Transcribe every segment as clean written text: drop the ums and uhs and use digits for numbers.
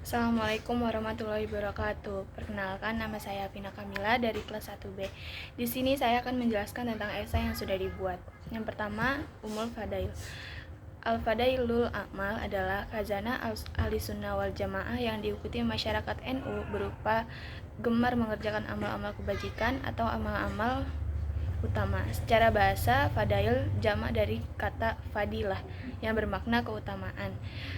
Assalamualaikum warahmatullahi wabarakatuh. Perkenalkan, nama saya Vina Kamila dari kelas 1B. Di sini saya akan menjelaskan tentang esai yang sudah dibuat. Yang pertama, Umul Fadail. Al-Fadailul A'mal adalah khazanah Ahlussunnah wal Jamaah yang diikuti masyarakat NU berupa gemar mengerjakan amal-amal kebajikan atau amal-amal utama. Secara bahasa, fadail jamak dari kata fadilah yang bermakna keutamaan,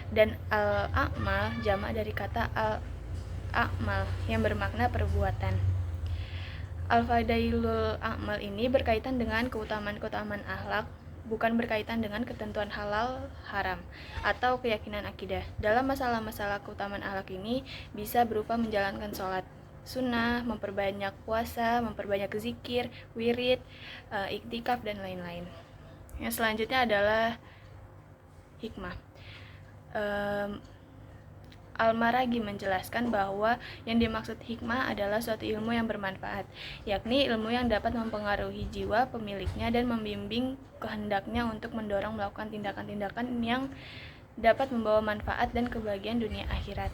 dan al-a'mal jamak dari kata al-a'mal yang bermakna perbuatan. Al-fadailul a'mal ini berkaitan dengan keutamaan-keutamaan akhlak, bukan berkaitan dengan ketentuan halal haram atau keyakinan akidah. Dalam masalah-masalah keutamaan akhlak ini bisa berupa menjalankan sholat sunnah, memperbanyak puasa, memperbanyak zikir, wirid, iktikaf, dan lain-lain. Yang selanjutnya adalah hikmah. Al-Maragi menjelaskan bahwa yang dimaksud hikmah adalah suatu ilmu yang bermanfaat, yakni ilmu yang dapat mempengaruhi jiwa pemiliknya dan membimbing kehendaknya untuk mendorong melakukan tindakan-tindakan yang dapat membawa manfaat dan kebahagiaan dunia akhirat.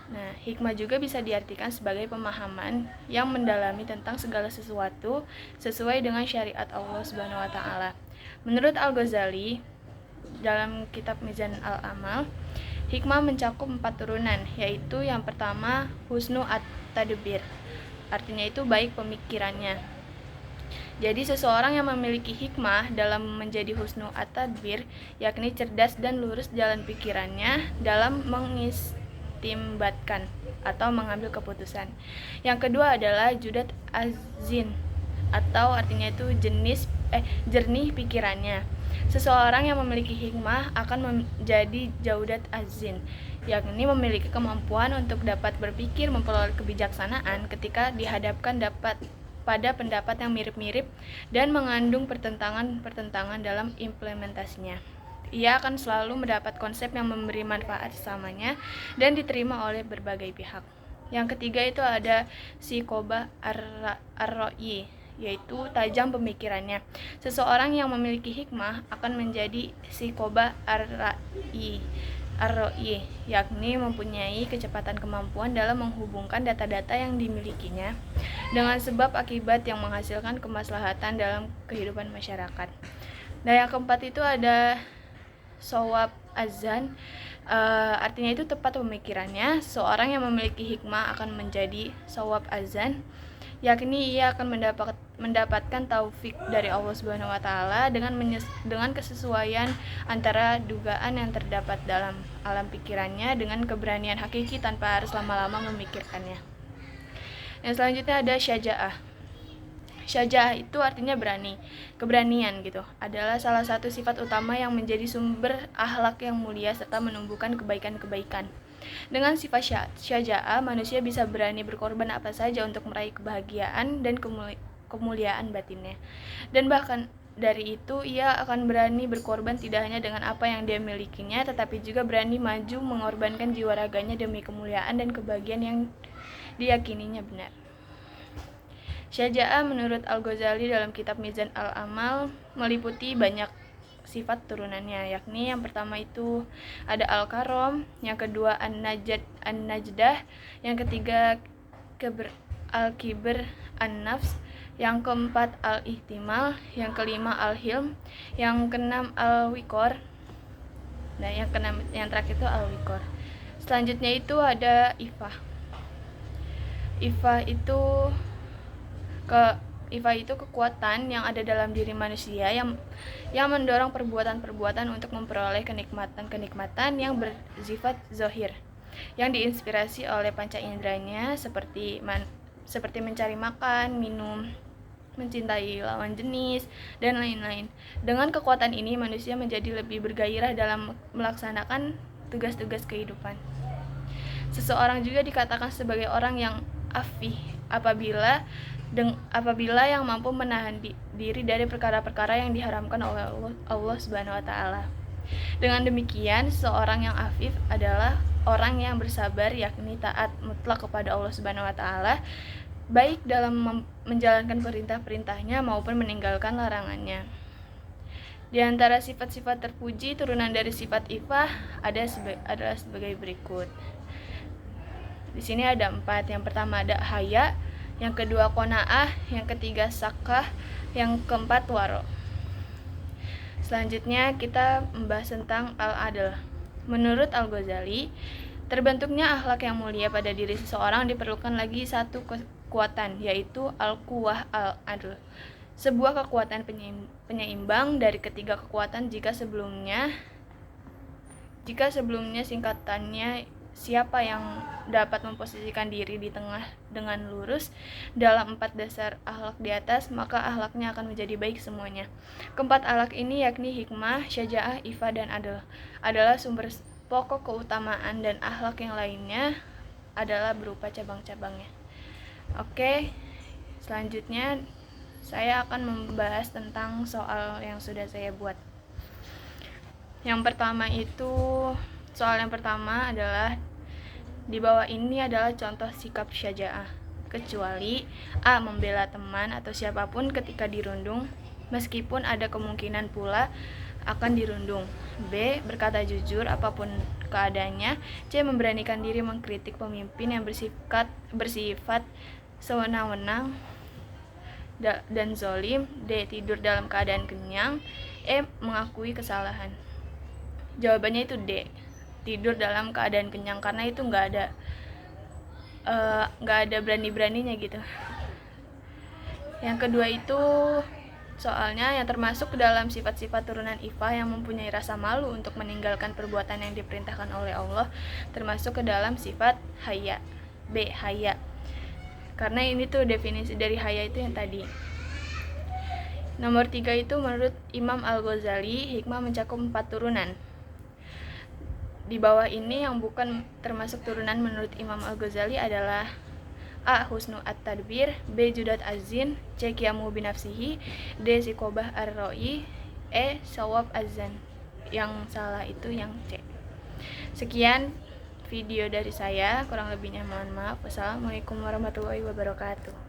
Nah, hikmah juga bisa diartikan sebagai pemahaman yang mendalami tentang segala sesuatu sesuai dengan syariat Allah Subhanahu wa taala. Menurut Al-Ghazali dalam kitab Mizan al-Amal, hikmah mencakup 4 turunan, yaitu yang pertama husnu at-tadbir. Artinya itu baik pemikirannya. Jadi seseorang yang memiliki hikmah dalam menjadi husnu at-tadbir, yakni cerdas dan lurus jalan pikirannya dalam mengistimbatkan atau mengambil keputusan. Yang kedua adalah judat azin, atau artinya itu jernih pikirannya. Seseorang yang memiliki hikmah akan menjadi jaudat azin, yakni memiliki kemampuan untuk dapat berpikir memperoleh kebijaksanaan ketika dihadapkan pada pendapat yang mirip-mirip dan mengandung pertentangan dalam implementasinya. Ia akan selalu mendapat konsep yang memberi manfaat sesamanya dan diterima oleh berbagai pihak. Yang ketiga itu ada psikoba ar-ro'i, yaitu tajam pemikirannya. Seseorang yang memiliki hikmah akan menjadi psikoba ar-ro'i, yakni mempunyai kecepatan kemampuan dalam menghubungkan data-data yang dimilikinya dengan sebab akibat yang menghasilkan kemaslahatan dalam kehidupan masyarakat. Nah, yang keempat itu ada shawab azan, artinya itu tepat pemikirannya. Seorang yang memiliki hikmah akan menjadi shawab azan, yakni ia akan mendapatkan taufik dari Allah Subhanahu wa taala dengan kesesuaian antara dugaan yang terdapat dalam alam pikirannya dengan keberanian hakiki tanpa harus lama-lama memikirkannya. Yang selanjutnya ada syaja'ah. Syaja'ah itu artinya berani, keberanian gitu. Adalah salah satu sifat utama yang menjadi sumber akhlak yang mulia serta menumbuhkan kebaikan-kebaikan. Dengan sifat syaja'ah, manusia bisa berani berkorban apa saja untuk meraih kebahagiaan dan kemuliaan batinnya. Dan bahkan dari itu, ia akan berani berkorban tidak hanya dengan apa yang dia milikinya, tetapi juga berani maju mengorbankan jiwa raganya demi kemuliaan dan kebahagiaan yang diyakininya benar. Syaja'ah menurut Al-Ghazali dalam kitab Mizan al-Amal meliputi banyak sifat turunannya, yakni yang pertama itu ada al-karom, yang kedua an-najdah, yang ketiga al-kibr an-nafs, yang keempat al-ihtimal, yang kelima al-hilm, yang keenam al-wikor, dan yang terakhir itu al-wikor. Selanjutnya itu ada ifah. Ifah itu kekuatan yang ada dalam diri manusia yang mendorong perbuatan-perbuatan untuk memperoleh kenikmatan-kenikmatan yang bersifat zahir, yang diinspirasi oleh panca inderanya seperti mencari makan, minum, mencintai lawan jenis, dan lain-lain. Dengan kekuatan ini manusia menjadi lebih bergairah dalam melaksanakan tugas-tugas kehidupan. Seseorang juga dikatakan sebagai orang yang afih apabila yang mampu menahan diri dari perkara-perkara yang diharamkan oleh Allah Subhanahu wa taala. Dengan demikian, seorang yang afif adalah orang yang bersabar, yakni taat mutlak kepada Allah Subhanahu wa taala, baik dalam menjalankan perintah-perintahnya maupun meninggalkan larangannya. Di antara sifat-sifat terpuji turunan dari sifat ifah adalah sebagai berikut. Di sini ada 4. Yang pertama ada haya, yang kedua qanaah, yang ketiga sakah, yang keempat waro. Selanjutnya kita membahas tentang al-adl. Menurut Al-Ghazali, terbentuknya akhlak yang mulia pada diri seseorang diperlukan lagi satu kekuatan, yaitu al-quwah al-adl. Sebuah kekuatan penyeimbang dari ketiga kekuatan jika sebelumnya singkatannya siapa yang dapat memposisikan diri di tengah dengan lurus dalam 4 dasar akhlak di atas, maka akhlaknya akan menjadi baik semuanya. Keempat akhlak ini yakni hikmah, syaja'ah, ifah, dan adl adalah sumber pokok keutamaan, dan akhlak yang lainnya adalah berupa cabang-cabangnya. Oke, selanjutnya saya akan membahas tentang soal yang sudah saya buat. Soal yang pertama adalah di bawah ini adalah contoh sikap syaja'ah, kecuali A. membela teman atau siapapun ketika dirundung, meskipun ada kemungkinan pula akan dirundung. B. berkata jujur apapun keadaannya. C. memberanikan diri mengkritik pemimpin yang bersifat sewenang-wenang dan zolim. D. tidur dalam keadaan kenyang. E. mengakui kesalahan. Jawabannya itu D, tidur dalam keadaan kenyang, karena itu nggak ada berani-beraninya gitu. Yang kedua itu soalnya yang termasuk ke dalam sifat-sifat turunan ifah yang mempunyai rasa malu untuk meninggalkan perbuatan yang diperintahkan oleh Allah, termasuk ke dalam sifat haya. B. haya, karena ini tuh definisi dari haya itu yang tadi. Nomor 3 itu menurut Imam Al-Ghazali, hikmah mencakup 4 turunan. Di bawah ini yang bukan termasuk turunan menurut Imam Al-Ghazali adalah A. husnu at-tadbir, B. judat azin, C. qiyamu binafsihi, D. siqobah ar-ra'i, E. sawab azan. Yang salah itu yang C. Sekian video dari saya, kurang lebihnya mohon maaf. Wassalamualaikum warahmatullahi wabarakatuh.